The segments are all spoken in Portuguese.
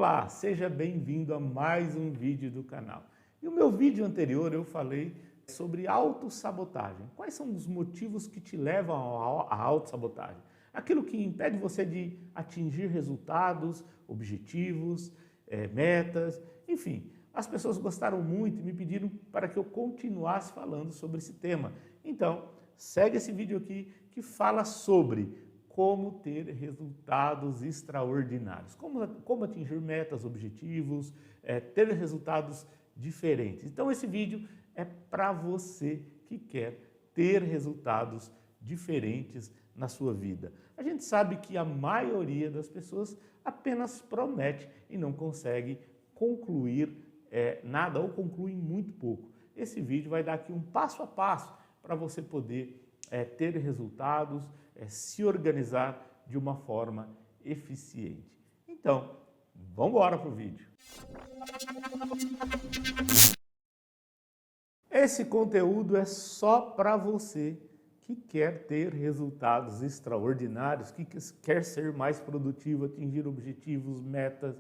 Olá, seja bem-vindo a mais um vídeo do canal. E o meu vídeo anterior eu falei sobre autossabotagem. Quais são os motivos que te levam à autossabotagem? Aquilo que impede você de atingir resultados, objetivos, metas, enfim. As pessoas gostaram muito e me pediram para que eu continuasse falando sobre esse tema. Então, segue esse vídeo aqui que fala sobre como ter resultados extraordinários, como atingir metas, objetivos, ter resultados diferentes. Então esse vídeo é para você que quer ter resultados diferentes na sua vida. A gente sabe que a maioria das pessoas apenas promete e não consegue concluir nada ou conclui muito pouco. Esse vídeo vai dar aqui um passo a passo para você poder ter resultados, se organizar de uma forma eficiente. Então, vamos embora para o vídeo. Esse conteúdo é só para você que quer ter resultados extraordinários, que quer ser mais produtivo, atingir objetivos, metas,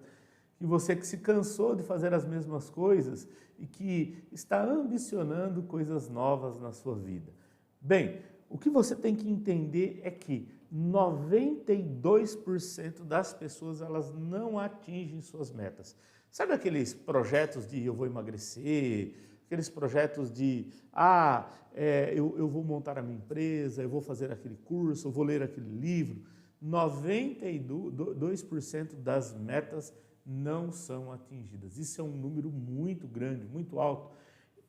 que você que se cansou de fazer as mesmas coisas e que está ambicionando coisas novas na sua vida. Bem, o que você tem que entender é que 92% das pessoas elas não atingem suas metas. Sabe aqueles projetos de eu vou emagrecer, aqueles projetos de eu vou montar a minha empresa, eu vou fazer aquele curso, eu vou ler aquele livro. 92% das metas não são atingidas. Isso é um número muito grande, muito alto.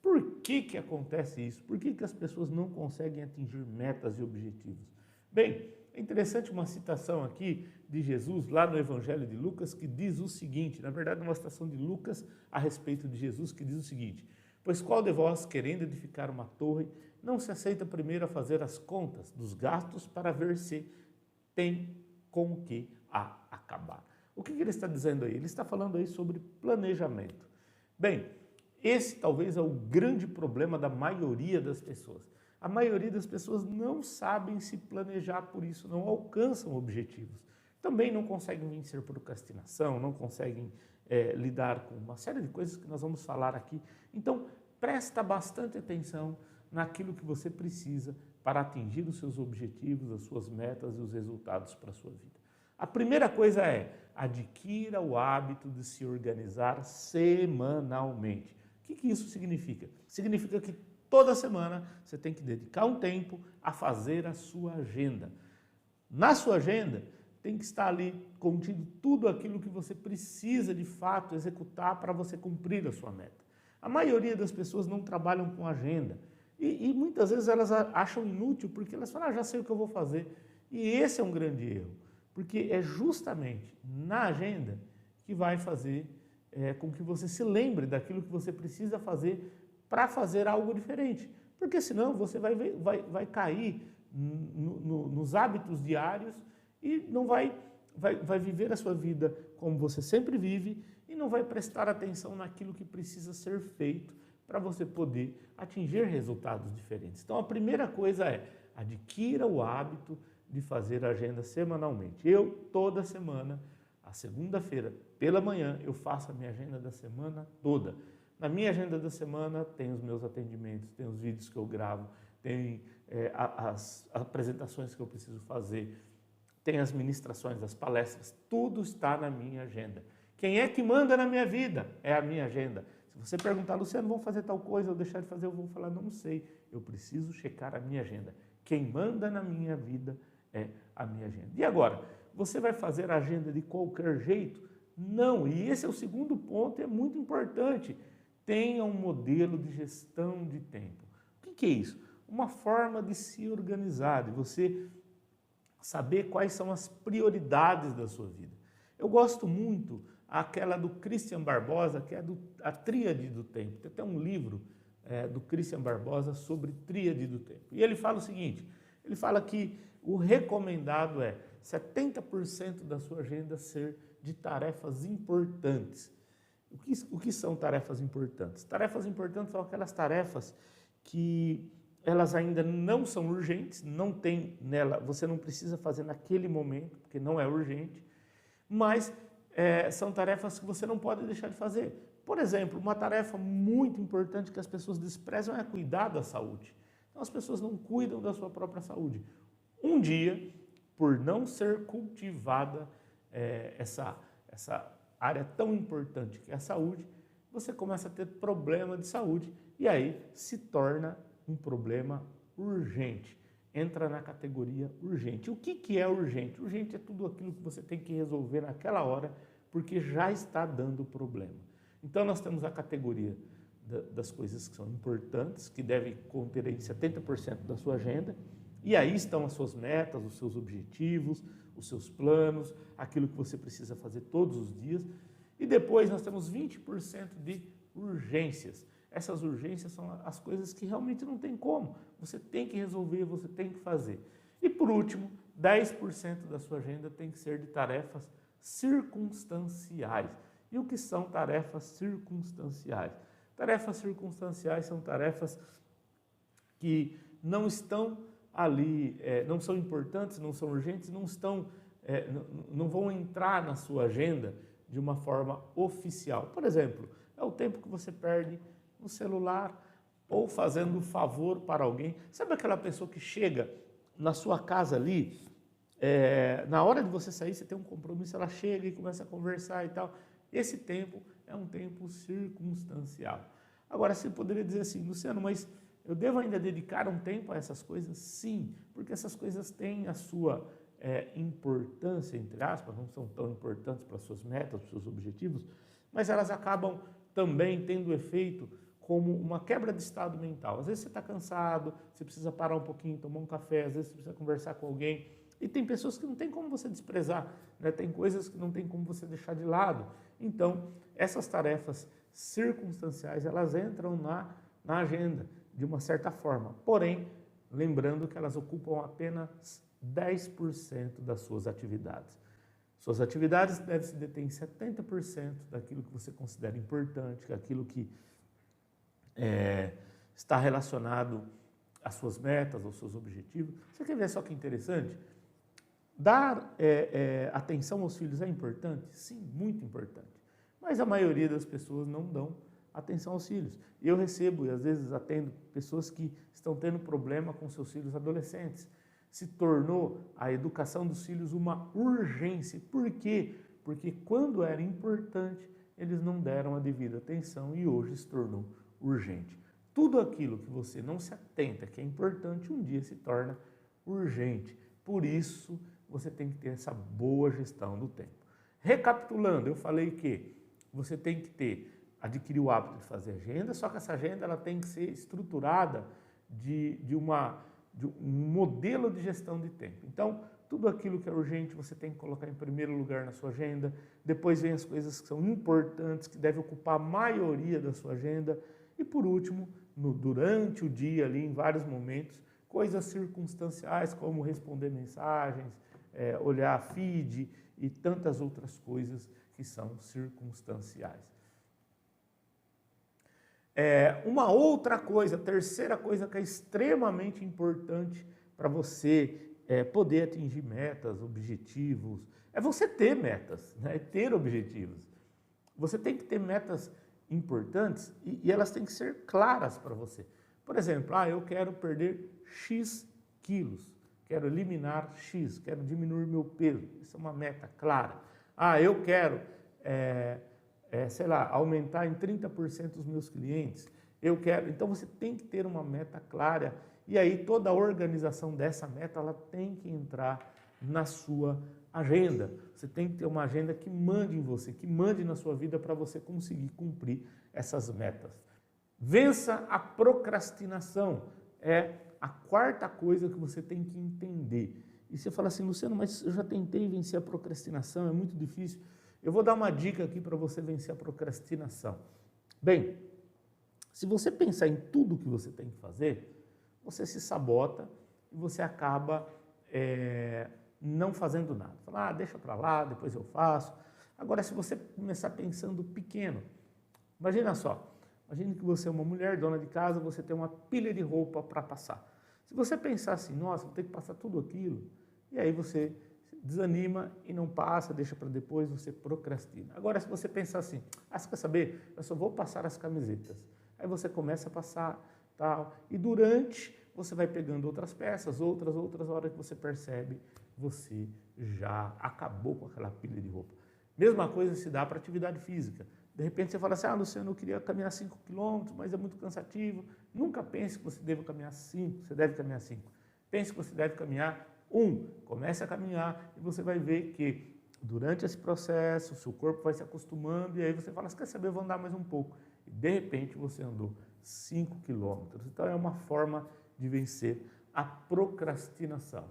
Por que acontece isso? Por que as pessoas não conseguem atingir metas e objetivos? Bem, é interessante uma citação aqui de Jesus, lá no Evangelho de Lucas, que diz o seguinte, na verdade é uma citação de Lucas a respeito de Jesus, que diz o seguinte: pois qual de vós, querendo edificar uma torre, não se aceita primeiro a fazer as contas dos gastos para ver se tem com o que a acabar? O que ele está dizendo aí? Ele está falando aí sobre planejamento. Bem, esse talvez é o grande problema da maioria das pessoas. A maioria das pessoas não sabem se planejar, por isso não alcançam objetivos. Também não conseguem vencer procrastinação, não conseguem lidar com uma série de coisas que nós vamos falar aqui. Então, presta bastante atenção naquilo que você precisa para atingir os seus objetivos, as suas metas e os resultados para a sua vida. A primeira coisa é, adquira o hábito de se organizar semanalmente. O que isso significa? Significa que toda semana você tem que dedicar um tempo a fazer a sua agenda. Na sua agenda tem que estar ali contido tudo aquilo que você precisa de fato executar para você cumprir a sua meta. A maioria das pessoas não trabalham com agenda e muitas vezes elas acham inútil porque elas falam, já sei o que eu vou fazer. E esse é um grande erro, porque é justamente na agenda que vai fazer com que você se lembre daquilo que você precisa fazer para fazer algo diferente. Porque senão você vai cair nos hábitos diários e não vai viver a sua vida como você sempre vive e não vai prestar atenção naquilo que precisa ser feito para você poder atingir resultados diferentes. Então a primeira coisa é, adquira o hábito de fazer a agenda semanalmente. Eu, toda semana, a segunda-feira, pela manhã, eu faço a minha agenda da semana toda. Na minha agenda da semana tem os meus atendimentos, tem os vídeos que eu gravo, tem as apresentações que eu preciso fazer, tem as ministrações, as palestras, tudo está na minha agenda. Quem é que manda na minha vida? É a minha agenda. Se você perguntar, Luciano, vamos fazer tal coisa, ou deixar de fazer, eu vou falar, não sei, eu preciso checar a minha agenda. Quem manda na minha vida é a minha agenda. E agora, você vai fazer a agenda de qualquer jeito? Não, e esse é o segundo ponto, é muito importante. Tenha um modelo de gestão de tempo. O que é isso? Uma forma de se organizar, de você saber quais são as prioridades da sua vida. Eu gosto muito aquela do Christian Barbosa, que é a Tríade do Tempo. Tem até um livro do Christian Barbosa sobre Tríade do Tempo. E ele fala o seguinte, ele fala que o recomendado é 70% da sua agenda ser de tarefas importantes. O que são tarefas importantes? Tarefas importantes são aquelas tarefas que elas ainda não são urgentes, não tem nela, você não precisa fazer naquele momento, porque não é urgente, mas são tarefas que você não pode deixar de fazer. Por exemplo, uma tarefa muito importante que as pessoas desprezam é cuidar da saúde. Então, as pessoas não cuidam da sua própria saúde. Um dia, por não ser cultivada essa área tão importante que é a saúde, você começa a ter problema de saúde e aí se torna um problema urgente. Entra na categoria urgente. O que é urgente? Urgente é tudo aquilo que você tem que resolver naquela hora porque já está dando problema. Então, nós temos a categoria das coisas que são importantes, que devem conter aí 70% da sua agenda, e aí estão as suas metas, os seus objetivos, os seus planos, aquilo que você precisa fazer todos os dias. E depois nós temos 20% de urgências. Essas urgências são as coisas que realmente não tem como. Você tem que resolver, você tem que fazer. E por último, 10% da sua agenda tem que ser de tarefas circunstanciais. E o que são tarefas circunstanciais? Tarefas circunstanciais são tarefas que não estão ali, não são importantes, não são urgentes, não vão entrar na sua agenda de uma forma oficial. Por exemplo, é o tempo que você perde no celular ou fazendo um favor para alguém. Sabe aquela pessoa que chega na sua casa ali, na hora de você sair, você tem um compromisso, ela chega e começa a conversar e tal. Esse tempo é um tempo circunstancial. Agora, você poderia dizer assim, Luciano, mas eu devo ainda dedicar um tempo a essas coisas? Sim, porque essas coisas têm a sua importância, entre aspas, não são tão importantes para as suas metas, para os seus objetivos, mas elas acabam também tendo efeito como uma quebra de estado mental. Às vezes você está cansado, você precisa parar um pouquinho, tomar um café, às vezes você precisa conversar com alguém, e tem pessoas que não tem como você desprezar, né? Tem coisas que não tem como você deixar de lado. Então, essas tarefas circunstanciais, elas entram na agenda, de uma certa forma. Porém, lembrando que elas ocupam apenas 10% das suas atividades. Suas atividades devem se deter em 70% daquilo que você considera importante, daquilo que está relacionado às suas metas, aos seus objetivos. Você quer ver só que interessante? Dar atenção aos filhos é importante? Sim, muito importante. Mas a maioria das pessoas não dão atenção aos filhos. Eu recebo e às vezes atendo pessoas que estão tendo problema com seus filhos adolescentes. Se tornou a educação dos filhos uma urgência. Por quê? Porque quando era importante, eles não deram a devida atenção e hoje se tornou urgente. Tudo aquilo que você não se atenta, que é importante, um dia se torna urgente. Por isso, você tem que ter essa boa gestão do tempo. Recapitulando, eu falei que você tem que adquirir o hábito de fazer agenda, só que essa agenda ela tem que ser estruturada de um modelo de gestão de tempo. Então, tudo aquilo que é urgente você tem que colocar em primeiro lugar na sua agenda, depois vem as coisas que são importantes, que devem ocupar a maioria da sua agenda, e por último, durante o dia, ali em vários momentos, coisas circunstanciais como responder mensagens, olhar feed e tantas outras coisas que são circunstanciais. Uma outra coisa, terceira coisa que é extremamente importante para você poder atingir metas, objetivos, é você ter metas, né? Ter objetivos. Você tem que ter metas importantes e elas têm que ser claras para você. Por exemplo, eu quero perder X quilos, quero eliminar X, quero diminuir meu peso. Isso é uma meta clara. Eu quero aumentar em 30% os meus clientes. Eu quero. Então você tem que ter uma meta clara e aí toda a organização dessa meta ela tem que entrar na sua agenda. Você tem que ter uma agenda que mande em você, que mande na sua vida para você conseguir cumprir essas metas. Vença a procrastinação. É a quarta coisa que você tem que entender. E você fala assim, Luciano, mas eu já tentei vencer a procrastinação, é muito difícil. Eu vou dar uma dica aqui para você vencer a procrastinação. Bem, se você pensar em tudo que você tem que fazer, você se sabota e você acaba não fazendo nada. Fala, deixa para lá, depois eu faço. Agora, se você começar pensando pequeno, imagina só, imagine que você é uma mulher, dona de casa, você tem uma pilha de roupa para passar. Se você pensar assim, nossa, vou ter que passar tudo aquilo, e aí você desanima e não passa, deixa para depois, você procrastina. Agora, se você pensar assim, você quer saber? Eu só vou passar as camisetas. Aí você começa a passar, tal, e durante você vai pegando outras peças, outras, a hora que você percebe, você já acabou com aquela pilha de roupa. Mesma coisa se dá para atividade física. De repente você fala assim, Luciano, eu queria caminhar 5 quilômetros, mas é muito cansativo. Nunca pense que você deve caminhar 5, você deve caminhar 5. Pense que você deve caminhar 1. Comece a caminhar e você vai ver que durante esse processo, o seu corpo vai se acostumando e aí você fala, você quer saber, eu vou andar mais um pouco. E de repente você andou 5 quilômetros. Então é uma forma de vencer a procrastinação.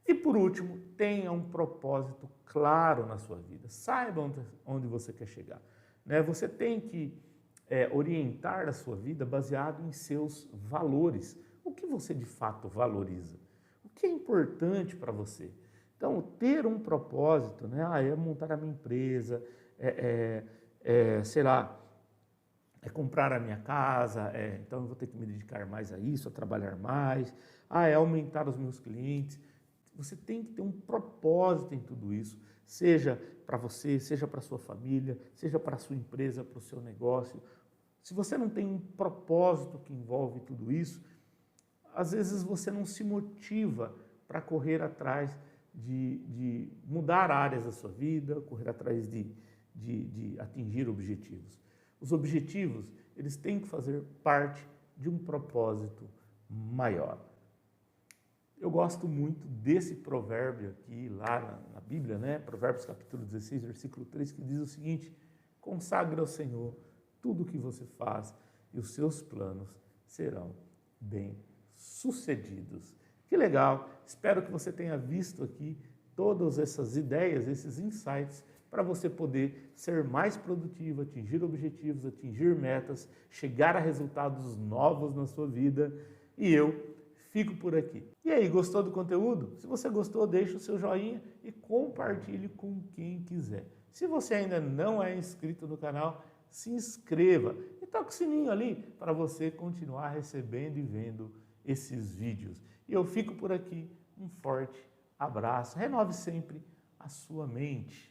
E por último, tenha um propósito claro na sua vida. Saiba onde você quer chegar. Você tem que orientar a sua vida baseado em seus valores. O que você de fato valoriza? O que é importante para você? Então, ter um propósito, é montar a minha empresa, sei lá, é comprar a minha casa, então eu vou ter que me dedicar mais a isso, a trabalhar mais, é aumentar os meus clientes. Você tem que ter um propósito em tudo isso, seja para você, seja para a sua família, seja para a sua empresa, para o seu negócio. Se você não tem um propósito que envolve tudo isso, às vezes você não se motiva para correr atrás de mudar áreas da sua vida, correr atrás de atingir objetivos. Os objetivos, eles têm que fazer parte de um propósito maior. Eu gosto muito desse provérbio aqui, lá na Bíblia, Provérbios capítulo 16, versículo 3, que diz o seguinte: consagre ao Senhor tudo o que você faz e os seus planos serão bem-sucedidos. Que legal! Espero que você tenha visto aqui todas essas ideias, esses insights, para você poder ser mais produtivo, atingir objetivos, atingir metas, chegar a resultados novos na sua vida. E eu fico por aqui. E aí, gostou do conteúdo? Se você gostou, deixe o seu joinha e compartilhe com quem quiser. Se você ainda não é inscrito no canal, se inscreva e toque o sininho ali para você continuar recebendo e vendo esses vídeos. E eu fico por aqui. Um forte abraço. Renove sempre a sua mente.